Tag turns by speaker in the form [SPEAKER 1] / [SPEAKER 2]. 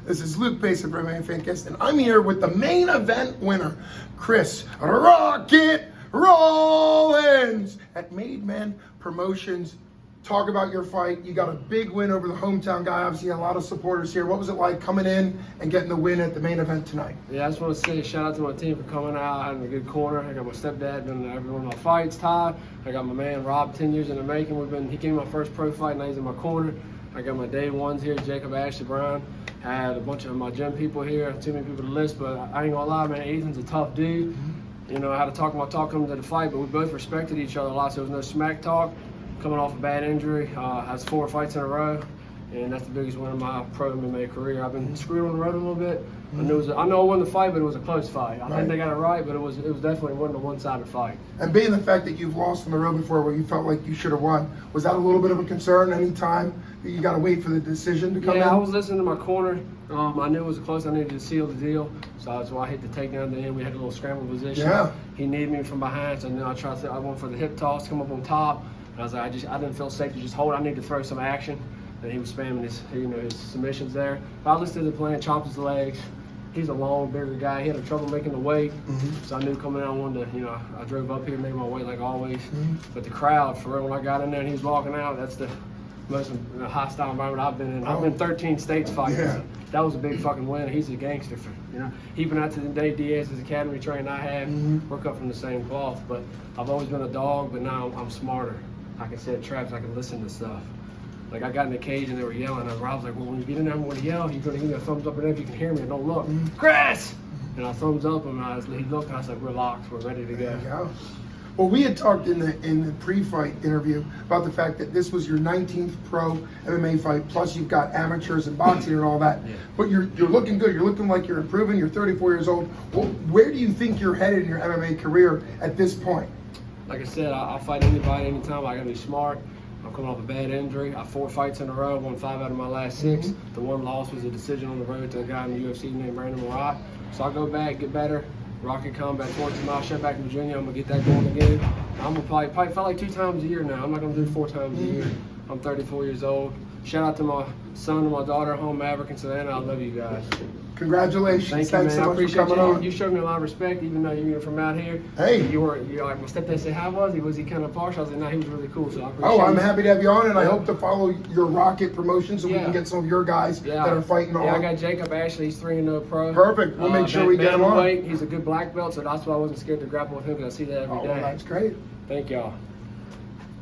[SPEAKER 1] This is Luke Pace of MMA Fancast, and I'm here with the main event winner, Chris Rocket Rollins at Made Men Promotions. Talk about your fight. You got a big win over the hometown guy. Obviously, a lot of supporters here. What was it like coming in and getting the win at the main event tonight?
[SPEAKER 2] Yeah, I just want to say shout out to my team for coming out, having a good corner. I got my stepdad in every one of my fights, Ty. I got my man Rob, 10 years in the making. He gave me my first pro fight, and he's in my corner. I got my day ones here, Jacob, Ashley, Brown. I had a bunch of my gym people here, too many people to list, but I ain't gonna lie, man, Ethan's a tough dude. You know, I had to talk my talk coming to the fight, but we both respected each other a lot, so there was no smack talk. Coming off a bad injury, has 4 fights in a row, and that's the biggest win of my pro MMA career. I've been screwed on the road a little bit. I know I won the fight, but it was a close fight. I think they got it right, but it was definitely wasn't a one-sided fight.
[SPEAKER 1] And being the fact that you've lost on the road before where you felt like you should have won, was that a little bit of a concern any time that you got to wait for the decision to come in?
[SPEAKER 2] Yeah, I was listening to my corner. I knew it was close. I needed to seal the deal, so that's why I hit the takedown at the end. We had a little scramble position.
[SPEAKER 1] Yeah.
[SPEAKER 2] He needed me from behind, so then I went for the hip toss, come up on top. And I was like, I didn't feel safe to just hold. I need to throw some action. And he was spamming his submissions there. But I listened to the plan, chopped his legs. He's a long, bigger guy. He had trouble making the weight. So I knew coming out, I wanted to, I drove up here, made my weight like always. But the crowd, for real, when I got in there and he was walking out, that's the most hostile environment I've been in. I've been 13 states fighting.
[SPEAKER 1] Yeah.
[SPEAKER 2] That was a big fucking win. He's a gangster. Even out to the day Diaz's academy trained I had, we're cut from the same cloth. But I've always been a dog, but now I'm smarter. I can set traps, I can listen to stuff. Like I got in the cage and they were yelling, and I was like, well, when you get in there, I'm going to yell. You're going to give me a thumbs up and if you can hear me and don't look. Chris! And I thumbs up and he looked and I said, we're locked, we're ready to go.
[SPEAKER 1] There you go. Well, we had talked in the pre-fight interview about the fact that this was your 19th pro MMA fight, plus you've got amateurs and boxing and all that. Yeah. But you're looking good. You're looking like you're improving. You're 34 years old. Well, where do you think you're headed in your MMA career at this point?
[SPEAKER 2] Like I said, I'll fight anybody, anytime. I gotta be smart. I'm coming off a bad injury. I have 4 fights in a row, won 5 out of my last 6. The one loss was a decision on the road to a guy in the UFC named Brandon Marat. So I'll go back, get better. Rocket Combat 14 mile shut back in Virginia. I'm gonna get that going again. I'm gonna probably fight like 2 times a year now. I'm not gonna do 4 times a year. I'm 34 years old. Shout out to my son and my daughter, home Maverick and Savannah. I love you guys.
[SPEAKER 1] Congratulations.
[SPEAKER 2] Thank you,
[SPEAKER 1] Thanks
[SPEAKER 2] man.
[SPEAKER 1] so
[SPEAKER 2] I
[SPEAKER 1] much for
[SPEAKER 2] appreciate
[SPEAKER 1] coming on.
[SPEAKER 2] You showed me a lot of respect, even though you're from out here.
[SPEAKER 1] Hey.
[SPEAKER 2] You're like, my stepdad said, how was he? Was he kind of partial? I was like, no, he was really cool, so I appreciate
[SPEAKER 1] I'm
[SPEAKER 2] it.
[SPEAKER 1] happy to have you on, and I hope to follow your Rocket promotion so we can get some of your guys that are fighting on.
[SPEAKER 2] Yeah, I got Jacob Ashley. He's 3-0 pro.
[SPEAKER 1] Perfect. We'll make sure we get him on.
[SPEAKER 2] He's a good black belt, so that's why I wasn't scared to grapple with him, because I see that every day.
[SPEAKER 1] Well, that's great.
[SPEAKER 2] Thank y'all.